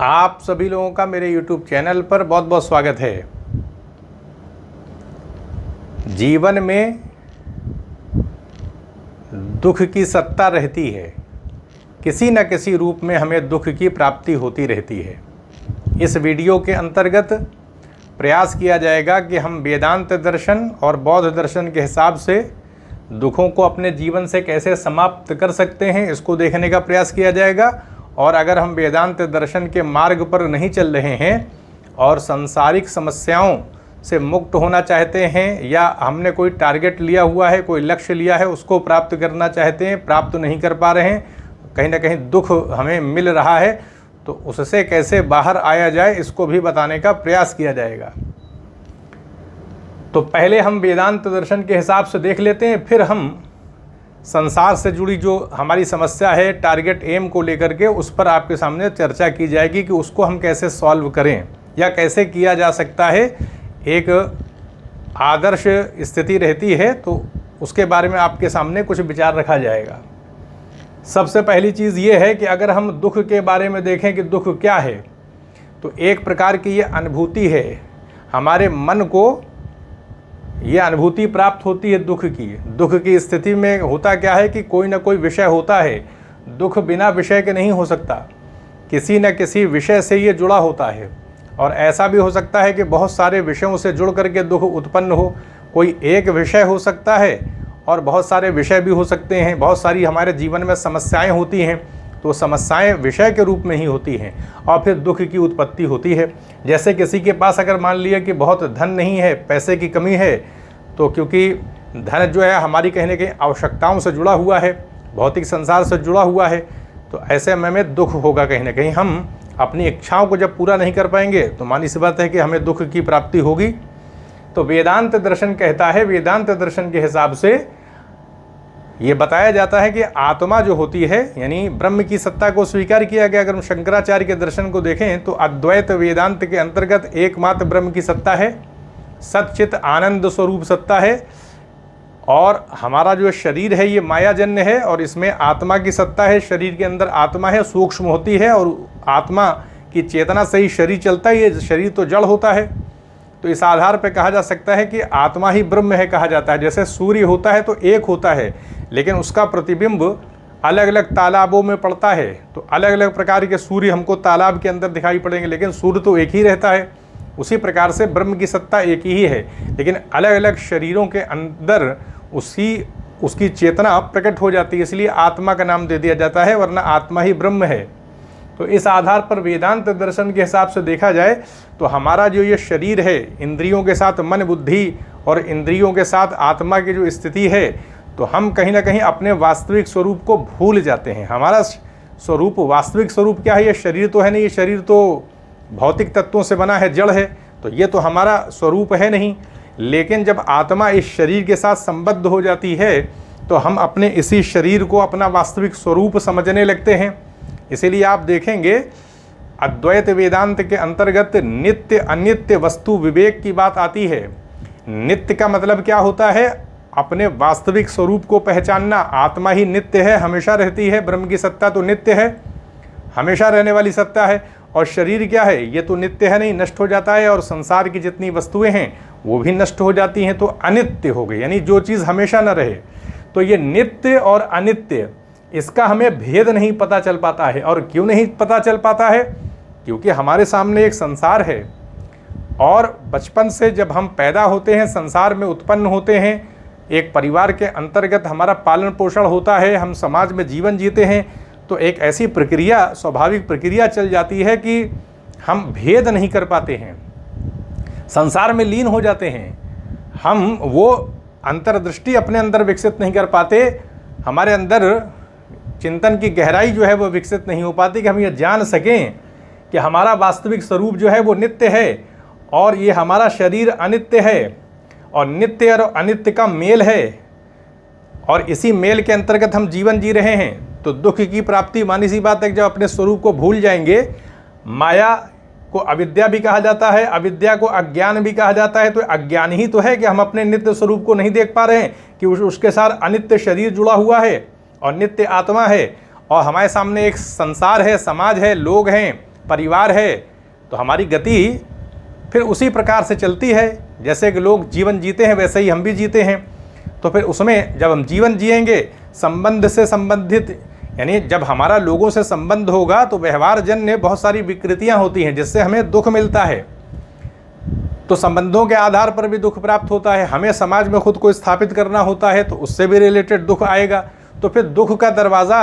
आप सभी लोगों का मेरे YouTube चैनल पर बहुत बहुत स्वागत है। जीवन में दुख की सत्ता रहती है, किसी न किसी रूप में हमें दुख की प्राप्ति होती रहती है। इस वीडियो के अंतर्गत प्रयास किया जाएगा कि हम वेदांत दर्शन और बौद्ध दर्शन के हिसाब से दुखों को अपने जीवन से कैसे समाप्त कर सकते हैं, इसको देखने का प्रयास किया जाएगा। और अगर हम वेदांत दर्शन के मार्ग पर नहीं चल रहे हैं और सांसारिक समस्याओं से मुक्त होना चाहते हैं, या हमने कोई टारगेट लिया हुआ है, कोई लक्ष्य लिया है, उसको प्राप्त करना चाहते हैं, प्राप्त नहीं कर पा रहे हैं, कहीं ना कहीं दुख हमें मिल रहा है, तो उससे कैसे बाहर आया जाए, इसको भी बताने का प्रयास किया जाएगा। तो पहले हम वेदांत दर्शन के हिसाब से देख लेते हैं, फिर हम संसार से जुड़ी जो हमारी समस्या है, टारगेट एम को लेकर के उस पर आपके सामने चर्चा की जाएगी कि उसको हम कैसे सॉल्व करें या कैसे किया जा सकता है। एक आदर्श स्थिति रहती है तो उसके बारे में आपके सामने कुछ विचार रखा जाएगा। सबसे पहली चीज़ ये है कि अगर हम दुख के बारे में देखें कि दुख क्या है, तो एक प्रकार की ये अनुभूति है, हमारे मन को ये अनुभूति प्राप्त होती है दुख की। दुख की स्थिति में होता क्या है कि कोई ना कोई विषय होता है, दुख बिना विषय के नहीं हो सकता, किसी न किसी विषय से ये जुड़ा होता है। और ऐसा भी हो सकता है कि बहुत सारे विषयों से जुड़ करके दुख उत्पन्न हो। कोई एक विषय हो सकता है और बहुत सारे विषय भी हो सकते हैं। बहुत सारी हमारे जीवन में समस्याएं होती हैं, तो समस्याएं विषय के रूप में ही होती हैं और फिर दुख की उत्पत्ति होती है। जैसे किसी के पास अगर मान लिया कि बहुत धन नहीं है, पैसे की कमी है, तो क्योंकि धन जो है हमारी कहीं ना कहीं आवश्यकताओं से जुड़ा हुआ है, भौतिक संसार से जुड़ा हुआ है, तो ऐसे में दुख होगा। कहीं ना कहीं हम अपनी इच्छाओं को जब पूरा नहीं कर पाएंगे तो मानी सी बात है कि हमें दुख की प्राप्ति होगी। तो वेदांत दर्शन कहता है, वेदांत दर्शन के हिसाब से ये बताया जाता है कि आत्मा जो होती है, यानी ब्रह्म की सत्ता को स्वीकार किया गया। अगर हम शंकराचार्य के दर्शन को देखें तो अद्वैत वेदांत के अंतर्गत एकमात्र ब्रह्म की सत्ता है, सच्चित आनंद स्वरूप सत्ता है। और हमारा जो शरीर है ये मायाजन्य है और इसमें आत्मा की सत्ता है। शरीर के अंदर आत्मा है, सूक्ष्म होती है, और आत्मा की चेतना से ही शरीर चलता है। ये शरीर तो जड़ होता है। तो इस आधार पर कहा जा सकता है कि आत्मा ही ब्रह्म है, कहा जाता है। जैसे सूर्य होता है तो एक होता है, लेकिन उसका प्रतिबिंब अलग अलग तालाबों में पड़ता है, तो अलग अलग प्रकार के सूर्य हमको तालाब के अंदर दिखाई पड़ेंगे, लेकिन सूर्य तो एक ही रहता है। उसी प्रकार से ब्रह्म की सत्ता एक ही है, लेकिन अलग अलग शरीरों के अंदर उसकी चेतना प्रकट हो जाती है, इसलिए आत्मा का नाम दे दिया जाता है, वरना आत्मा ही ब्रह्म है। तो इस आधार पर वेदांत दर्शन के हिसाब से देखा जाए तो हमारा जो ये शरीर है, इंद्रियों के साथ मन बुद्धि और इंद्रियों के साथ आत्मा की जो स्थिति है, तो हम कहीं ना कहीं अपने वास्तविक स्वरूप को भूल जाते हैं। हमारा स्वरूप, वास्तविक स्वरूप क्या है? ये शरीर तो है नहीं, ये शरीर तो भौतिक तत्वों से बना है, जड़ है, तो ये तो हमारा स्वरूप है नहीं। लेकिन जब आत्मा इस शरीर के साथ संबद्ध हो जाती है तो हम अपने इसी शरीर को अपना वास्तविक स्वरूप समझने लगते हैं। इसीलिए आप देखेंगे अद्वैत वेदांत के अंतर्गत नित्य अनित्य वस्तु विवेक की बात आती है। नित्य का मतलब क्या होता है? अपने वास्तविक स्वरूप को पहचानना। आत्मा ही नित्य है, हमेशा रहती है। ब्रह्म की सत्ता तो नित्य है, हमेशा रहने वाली सत्ता है। और शरीर क्या है? ये तो नित्य है नहीं, नष्ट हो जाता है। और संसार की जितनी वस्तुएं हैं वो भी नष्ट हो जाती हैं, तो अनित्य हो गई, यानी जो चीज़ हमेशा न रहे। तो ये नित्य और अनित्य, इसका हमें भेद नहीं पता चल पाता है। और क्यों नहीं पता चल पाता है? क्योंकि हमारे सामने एक संसार है, और बचपन से जब हम पैदा होते हैं, संसार में उत्पन्न होते हैं, एक परिवार के अंतर्गत हमारा पालन पोषण होता है, हम समाज में जीवन जीते हैं, तो एक ऐसी प्रक्रिया, स्वाभाविक प्रक्रिया चल जाती है कि हम भेद नहीं कर पाते हैं, संसार में लीन हो जाते हैं। हम वो अंतर्दृष्टि अपने अंदर विकसित नहीं कर पाते, हमारे अंदर चिंतन की गहराई जो है वो विकसित नहीं हो पाती कि हम ये जान सकें कि हमारा वास्तविक स्वरूप जो है वो नित्य है और ये हमारा शरीर अनित्य है, और नित्य और अनित्य का मेल है, और इसी मेल के अंतर्गत हम जीवन जी रहे हैं। तो दुख की प्राप्ति मानी सी बात है कि जब अपने स्वरूप को भूल जाएंगे, माया को अविद्या भी कहा जाता है, अविद्या को अज्ञान भी कहा जाता है। तो अज्ञान ही तो है कि हम अपने नित्य स्वरूप को नहीं देख पा रहे हैं कि उसके साथ अनित्य शरीर जुड़ा हुआ है और नित्य आत्मा है, और हमारे सामने एक संसार है, समाज है, लोग हैं, परिवार है तो हमारी गति फिर उसी प्रकार से चलती है। जैसे कि लोग जीवन जीते हैं वैसे ही हम भी जीते हैं। तो फिर उसमें जब हम जीवन जिएंगे संबंध से संबंधित, यानी जब हमारा लोगों से संबंध होगा तो व्यवहार जन्य बहुत सारी विकृतियां होती हैं जिससे हमें दुख मिलता है। तो संबंधों के आधार पर भी दुख प्राप्त होता है। हमें समाज में खुद को स्थापित करना होता है तो उससे भी रिलेटेड दुख आएगा। तो फिर दुख का दरवाज़ा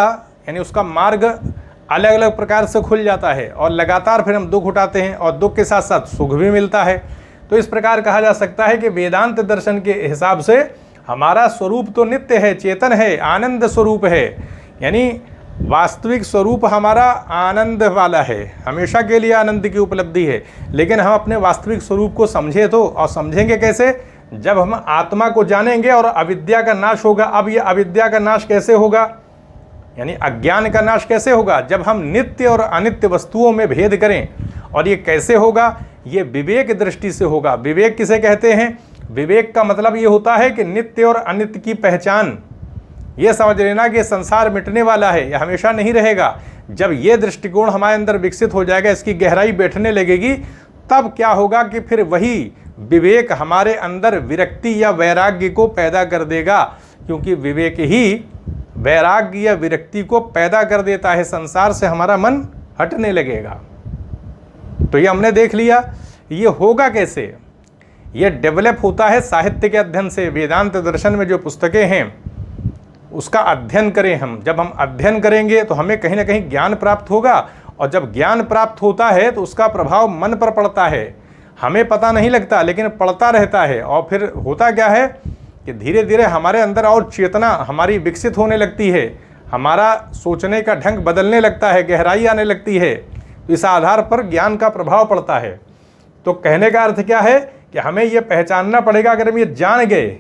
यानी उसका मार्ग अलग अलग प्रकार से खुल जाता है और लगातार फिर हम दुख उठाते हैं और दुख के साथ साथ सुख भी मिलता है। तो इस प्रकार कहा जा सकता है कि वेदांत दर्शन के हिसाब से हमारा स्वरूप तो नित्य है, चेतन है, आनंद स्वरूप है। यानी वास्तविक स्वरूप हमारा आनंद वाला है, हमेशा के लिए आनंद की उपलब्धि है। लेकिन हम अपने वास्तविक स्वरूप को समझे तो, और समझेंगे कैसे? जब हम आत्मा को जानेंगे और अविद्या का नाश होगा। अब ये अविद्या का नाश कैसे होगा, यानी अज्ञान का नाश कैसे होगा? जब हम नित्य और अनित्य वस्तुओं में भेद करें। और ये कैसे होगा? ये विवेक दृष्टि से होगा। विवेक किसे कहते हैं? विवेक का मतलब ये होता है कि नित्य और अनित्य की पहचान। ये समझ लेना कि संसार मिटने वाला है, यह हमेशा नहीं रहेगा। जब ये दृष्टिकोण हमारे अंदर विकसित हो जाएगा, इसकी गहराई बैठने लगेगी, तब क्या होगा कि फिर वही विवेक हमारे अंदर विरक्ति या वैराग्य को पैदा कर देगा। क्योंकि विवेक ही वैराग्य या विरक्ति को पैदा कर देता है, संसार से हमारा मन हटने लगेगा। तो ये हमने देख लिया। ये होगा कैसे? ये डेवलप होता है साहित्य के अध्ययन से। वेदांत दर्शन में जो पुस्तकें हैं उसका अध्ययन करें हम। जब हम अध्ययन करेंगे तो हमें कहीं ना कहीं ज्ञान प्राप्त होगा, और जब ज्ञान प्राप्त होता है तो उसका प्रभाव मन पर पड़ता है। हमें पता नहीं लगता लेकिन पड़ता रहता है। और फिर होता क्या है कि धीरे धीरे हमारे अंदर और चेतना हमारी विकसित होने लगती है, हमारा सोचने का ढंग बदलने लगता है, गहराई आने लगती है। तो इस आधार पर ज्ञान का प्रभाव पड़ता है। तो कहने का अर्थ क्या है कि हमें ये पहचानना पड़ेगा, अगर हम ये जान गए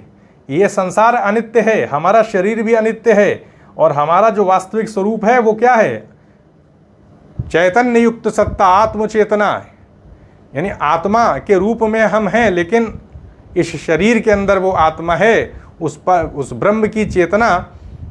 ये संसार अनित्य है, हमारा शरीर भी अनित्य है, और हमारा जो वास्तविक स्वरूप है वो क्या है? चैतन्य युक्त सत्ता, आत्मचेतना। यानी आत्मा के रूप में हम हैं, लेकिन इस शरीर के अंदर वो आत्मा है। उस ब्रह्म की चेतना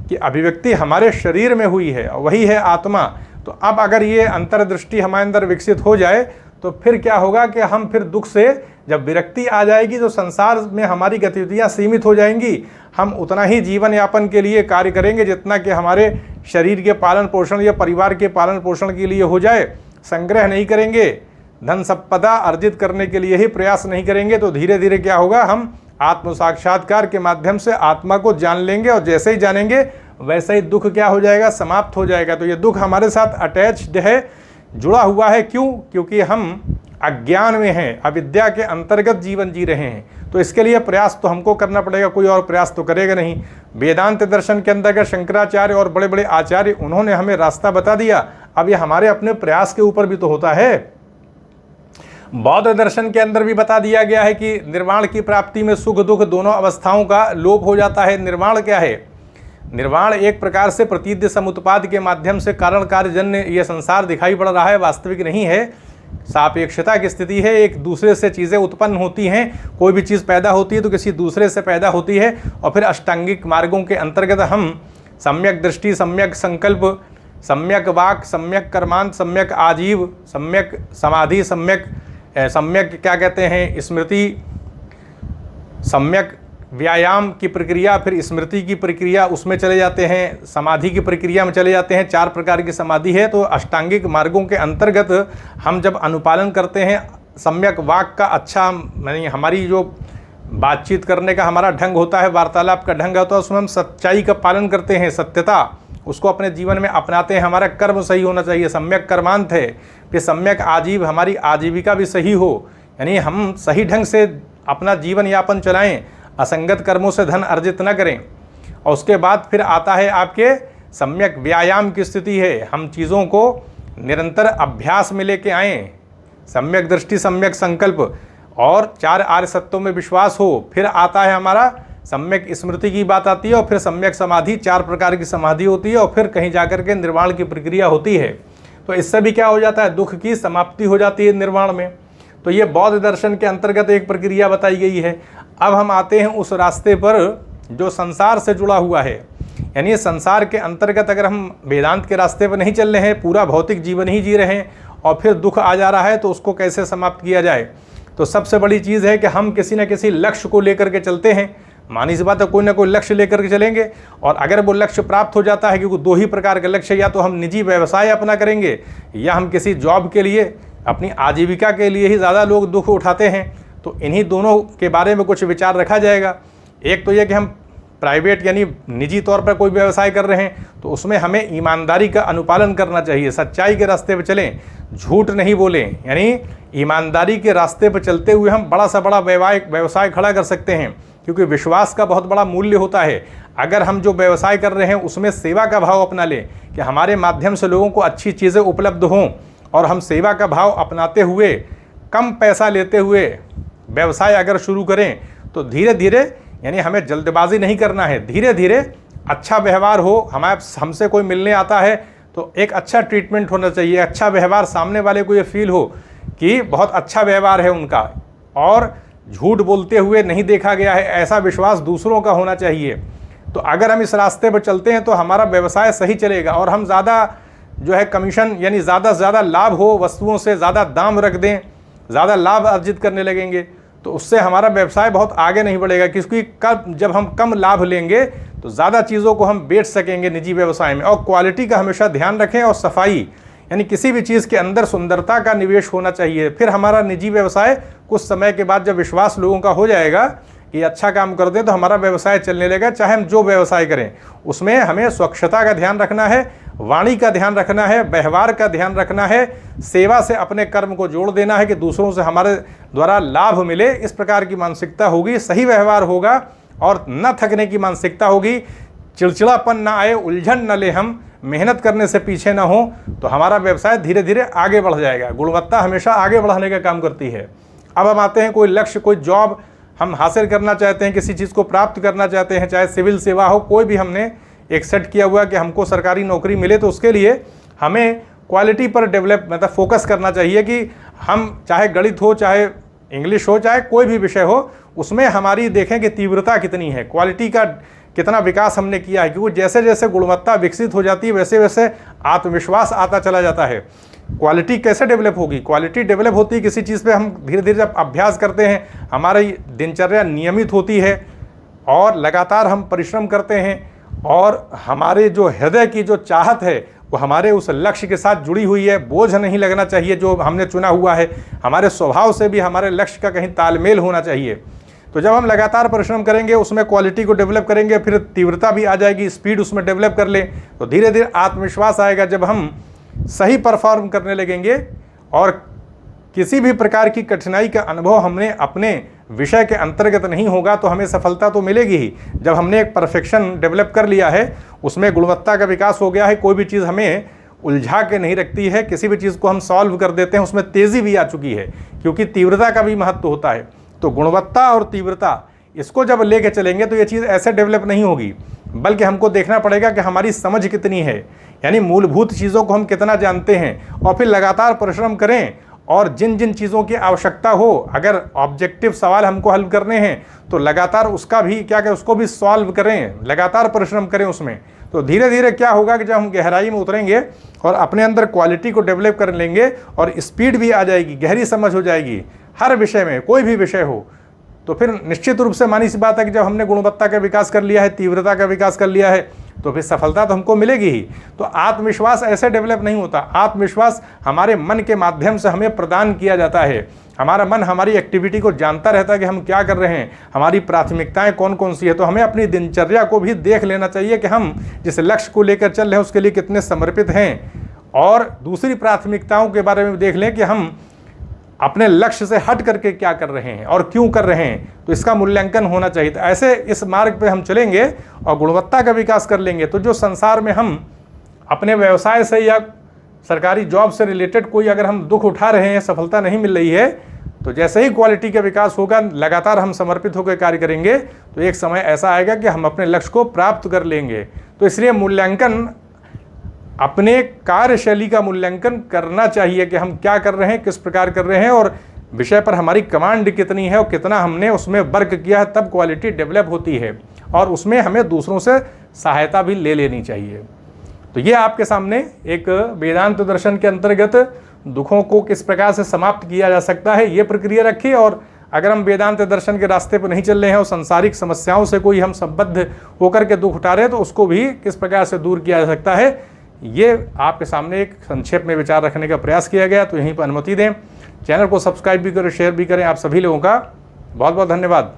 की अभिव्यक्ति हमारे शरीर में हुई है, वही है आत्मा। तो अब अगर ये अंतर्दृष्टि हमारे अंदर विकसित हो जाए तो फिर क्या होगा कि हम फिर दुख से जब विरक्ति आ जाएगी तो संसार में हमारी गतिविधियां सीमित हो जाएंगी। हम उतना ही जीवन यापन के लिए कार्य करेंगे जितना कि हमारे शरीर के पालन पोषण या परिवार के पालन पोषण के लिए हो जाए। संग्रह नहीं करेंगे, धन संपदा अर्जित करने के लिए ही प्रयास नहीं करेंगे। तो धीरे धीरे क्या होगा, हम आत्म साक्षात्कार के माध्यम से आत्मा को जान लेंगे, और जैसे ही जानेंगे वैसे ही दुख क्या हो जाएगा, समाप्त हो जाएगा। तो ये दुख हमारे साथ अटैच्ड है, जुड़ा हुआ है। क्यों? क्योंकि हम अज्ञान में हैं, अविद्या के अंतर्गत जीवन जी रहे हैं। तो इसके लिए प्रयास तो हमको करना पड़ेगा, कोई और प्रयास तो करेगा नहीं। वेदांत दर्शन के अंतर्गत शंकराचार्य और बड़े बड़े आचार्य उन्होंने हमें रास्ता बता दिया। अब ये हमारे अपने प्रयास के ऊपर भी तो होता है। बौद्ध दर्शन के अंदर भी बता दिया गया है कि निर्वाण की प्राप्ति में सुख दुख दोनों अवस्थाओं का लोप हो जाता है। निर्वाण क्या है? निर्वाण एक प्रकार से प्रतीद्य समुत्पाद के माध्यम से कारण कार्यजन्य ये संसार दिखाई पड़ रहा है, वास्तविक नहीं है। सापेक्षता की स्थिति है, एक दूसरे से चीज़ें उत्पन्न होती हैं। कोई भी चीज़ पैदा होती है तो किसी दूसरे से पैदा होती है। और फिर अष्टांगिक मार्गों के अंतर्गत हम सम्यक दृष्टि, सम्यक संकल्प, सम्यक वाक, सम्यक कर्मांत, सम्यक आजीव, सम्यक समाधि, सम्यक क्या कहते हैं, स्मृति, सम्यक व्यायाम की प्रक्रिया, फिर स्मृति की प्रक्रिया, उसमें चले जाते हैं, समाधि की प्रक्रिया में चले जाते हैं। 4 प्रकार की समाधि है। तो अष्टांगिक मार्गों के अंतर्गत हम जब अनुपालन करते हैं, सम्यक वाक का अच्छा यानी हमारी जो बातचीत करने का हमारा ढंग होता है, वार्तालाप का ढंग होता है, उसमें हम सच्चाई का पालन करते हैं, सत्यता उसको अपने जीवन में अपनाते हैं। हमारा कर्म सही होना चाहिए, सम्यक कर्मांत है। फिर सम्यक आजीव, हमारी आजीविका भी सही हो, यानी हम सही ढंग से अपना जीवन यापन चलाएं, असंगत कर्मों से धन अर्जित न करें। और उसके बाद फिर आता है आपके सम्यक व्यायाम की स्थिति है, हम चीज़ों को निरंतर अभ्यास में लेके आएँ। सम्यक दृष्टि, सम्यक संकल्प और 4 आर्य सत्यों में विश्वास हो। फिर आता है हमारा सम्यक स्मृति की बात आती है, और फिर सम्यक समाधि, 4 प्रकार की समाधि होती है, और फिर कहीं जाकर के निर्वाण की प्रक्रिया होती है। तो इससे भी क्या हो जाता है, दुख की समाप्ति हो जाती है निर्वाण में। तो ये बौद्ध दर्शन के अंतर्गत एक प्रक्रिया बताई गई है। अब हम आते हैं उस रास्ते पर जो संसार से जुड़ा हुआ है, यानी संसार के अंतर्गत अगर हम वेदांत के रास्ते पर नहीं चल रहे हैं, पूरा भौतिक जीवन ही जी रहे हैं और फिर दुख आ जा रहा है तो उसको कैसे समाप्त किया जाए। तो सबसे बड़ी चीज़ है कि हम किसी न किसी लक्ष्य को लेकर के चलते हैं। मानी सी बात है, कोई ना कोई लक्ष्य लेकर के चलेंगे, और अगर वो लक्ष्य प्राप्त हो जाता है, क्योंकि दो ही प्रकार के लक्ष्य, या तो हम निजी व्यवसाय अपना करेंगे या हम किसी जॉब के लिए, अपनी आजीविका के लिए ही ज़्यादा लोग दुख उठाते हैं। तो इन्हीं दोनों के बारे में कुछ विचार रखा जाएगा। एक तो यह कि हम प्राइवेट यानी निजी तौर पर कोई व्यवसाय कर रहे हैं तो उसमें हमें ईमानदारी का अनुपालन करना चाहिए, सच्चाई के रास्ते पर चलें, झूठ नहीं बोलें। यानी ईमानदारी के रास्ते पर चलते हुए हम बड़ा सा बड़ा व्यवसाय खड़ा कर सकते हैं, क्योंकि विश्वास का बहुत बड़ा मूल्य होता है। अगर हम जो व्यवसाय कर रहे हैं उसमें सेवा का भाव अपना लें कि हमारे माध्यम से लोगों को अच्छी चीज़ें उपलब्ध हों, और हम सेवा का भाव अपनाते हुए कम पैसा लेते हुए व्यवसाय अगर शुरू करें तो धीरे धीरे, यानी हमें जल्दबाजी नहीं करना है, धीरे धीरे अच्छा व्यवहार हो। हमसे कोई मिलने आता है तो एक अच्छा ट्रीटमेंट होना चाहिए, अच्छा व्यवहार, सामने वाले को ये फील हो कि बहुत अच्छा व्यवहार है उनका, और झूठ बोलते हुए नहीं देखा गया है, ऐसा विश्वास दूसरों का होना चाहिए। तो अगर हम इस रास्ते पर चलते हैं तो हमारा व्यवसाय सही चलेगा, और हम ज़्यादा जो है कमीशन यानी ज़्यादा से ज़्यादा लाभ हो, वस्तुओं से ज़्यादा दाम रख दें, ज़्यादा लाभ अर्जित करने लगेंगे तो उससे हमारा व्यवसाय बहुत आगे नहीं बढ़ेगा। क्योंकि जब हम कम लाभ लेंगे तो ज़्यादा चीज़ों को हम बेच सकेंगे निजी व्यवसाय में। और क्वालिटी का हमेशा ध्यान रखें, और सफाई, यानी किसी भी चीज़ के अंदर सुंदरता का निवेश होना चाहिए। फिर हमारा निजी व्यवसाय कुछ समय के बाद जब विश्वास लोगों का हो जाएगा कि अच्छा काम कर दें तो हमारा व्यवसाय चलने लगेगा। चाहे हम जो व्यवसाय करें उसमें हमें स्वच्छता का ध्यान रखना है, वाणी का ध्यान रखना है, व्यवहार का ध्यान रखना है, सेवा से अपने कर्म को जोड़ देना है कि दूसरों से हमारे द्वारा लाभ मिले, इस प्रकार की मानसिकता होगी। सही व्यवहार होगा और न थकने की मानसिकता होगी, चिड़चिड़ापन ना आए, उलझन न ले, हम मेहनत करने से पीछे ना हो, तो हमारा व्यवसाय धीरे धीरे आगे बढ़ जाएगा। गुणवत्ता हमेशा आगे बढ़ाने का काम करती है। अब हम आते हैं, कोई लक्ष्य, कोई जॉब हम हासिल करना चाहते हैं, किसी चीज़ को प्राप्त करना चाहते हैं, चाहे सिविल सेवा हो, कोई भी हमने एक सेट किया हुआ कि हमको सरकारी नौकरी मिले, तो उसके लिए हमें क्वालिटी पर डेवलप मतलब फोकस करना चाहिए कि हम चाहे गणित हो, चाहे इंग्लिश हो, चाहे कोई भी विषय हो, उसमें हमारी देखें कि तीव्रता कितनी है, क्वालिटी का कितना विकास हमने किया है। क्योंकि जैसे जैसे गुणवत्ता विकसित हो जाती है वैसे वैसे आत्मविश्वास आता चला जाता है। क्वालिटी कैसे डेवलप होगी? क्वालिटी डेवलप होती है किसी चीज़ पे हम धीरे धीरे जब अभ्यास करते हैं, हमारी दिनचर्या नियमित होती है और लगातार हम परिश्रम करते हैं, और हमारे जो हृदय की जो चाहत है वो हमारे उस लक्ष्य के साथ जुड़ी हुई है। बोझ नहीं लगना चाहिए जो हमने चुना हुआ है, हमारे स्वभाव से भी हमारे लक्ष्य का कहीं तालमेल होना चाहिए। तो जब हम लगातार परिश्रम करेंगे, उसमें क्वालिटी को डेवलप करेंगे, फिर तीव्रता भी आ जाएगी, स्पीड उसमें डेवलप कर लें, तो धीरे धीरे आत्मविश्वास आएगा। जब हम सही परफॉर्म करने लगेंगे और किसी भी प्रकार की कठिनाई का अनुभव हमने अपने विषय के अंतर्गत नहीं होगा तो हमें सफलता तो मिलेगी ही। जब हमने एक परफेक्शन डेवलप कर लिया है, उसमें गुणवत्ता का विकास हो गया है, कोई भी चीज़ हमें उलझा के नहीं रखती है, किसी भी चीज़ को हम सॉल्व कर देते हैं, उसमें तेज़ी भी आ चुकी है, क्योंकि तीव्रता का भी महत्व होता है। तो गुणवत्ता और तीव्रता, इसको जब लेके चलेंगे तो ये चीज़ ऐसे डेवलप नहीं होगी, बल्कि हमको देखना पड़ेगा कि हमारी समझ कितनी है, यानी मूलभूत चीज़ों को हम कितना जानते हैं, और फिर लगातार परिश्रम करें। और जिन जिन चीज़ों की आवश्यकता हो, अगर ऑब्जेक्टिव सवाल हमको हल करने हैं तो लगातार उसका भी क्या कहें, उसको भी सॉल्व करें, लगातार परिश्रम करें उसमें। तो धीरे धीरे क्या होगा कि जब हम गहराई में उतरेंगे और अपने अंदर क्वालिटी को डेवलप कर लेंगे और स्पीड भी आ जाएगी, गहरी समझ हो जाएगी हर विषय में, कोई भी विषय हो, तो फिर निश्चित रूप से मानी सी बात है कि जब हमने गुणवत्ता का विकास कर लिया है, तीव्रता का विकास कर लिया है, तो फिर सफलता तो हमको मिलेगी ही। तो आत्मविश्वास ऐसे डेवलप नहीं होता। आत्मविश्वास हमारे मन के माध्यम से हमें प्रदान किया जाता है। हमारा मन हमारी एक्टिविटी को जानता रहता है कि हम क्या कर रहे हैं, हमारी प्राथमिकताएं कौन कौन सी है। तो हमें अपनी दिनचर्या को भी देख लेना चाहिए कि हम जिस लक्ष्य को लेकर चल रहे हैं उसके लिए कितने समर्पित हैं, और दूसरी प्राथमिकताओं के बारे में देख लें कि हम अपने लक्ष्य से हट करके क्या कर रहे हैं और क्यों कर रहे हैं, तो इसका मूल्यांकन होना चाहिए। तो ऐसे इस मार्ग पे हम चलेंगे और गुणवत्ता का विकास कर लेंगे, तो जो संसार में हम अपने व्यवसाय से या सरकारी जॉब से रिलेटेड कोई अगर हम दुख उठा रहे हैं, सफलता नहीं मिल रही है, तो जैसे ही क्वालिटी का विकास होगा, लगातार हम समर्पित होकर कार्य करेंगे, तो एक समय ऐसा आएगा कि हम अपने लक्ष्य को प्राप्त कर लेंगे। तो इसलिए मूल्यांकन, अपने कार्यशैली का मूल्यांकन करना चाहिए कि हम क्या कर रहे हैं, किस प्रकार कर रहे हैं, और विषय पर हमारी कमांड कितनी है और कितना हमने उसमें वर्क किया है, तब क्वालिटी डेवलप होती है। और उसमें हमें दूसरों से सहायता भी ले लेनी चाहिए। तो ये आपके सामने एक वेदांत दर्शन के अंतर्गत दुखों को किस प्रकार से समाप्त किया जा सकता है, ये प्रक्रिया रखी। और अगर हम वेदांत दर्शन के रास्ते पर नहीं चल रहे हैं और संसारिक समस्याओं से कोई हम संबद्ध होकर के दुख उठा रहे हैं, तो उसको भी किस प्रकार से दूर किया जा सकता है, ये आपके सामने एक संक्षेप में विचार रखने का प्रयास किया गया। तो यहीं पर अनुमति दें, चैनल को सब्सक्राइब भी करें, शेयर भी करें। आप सभी लोगों का बहुत बहुत धन्यवाद।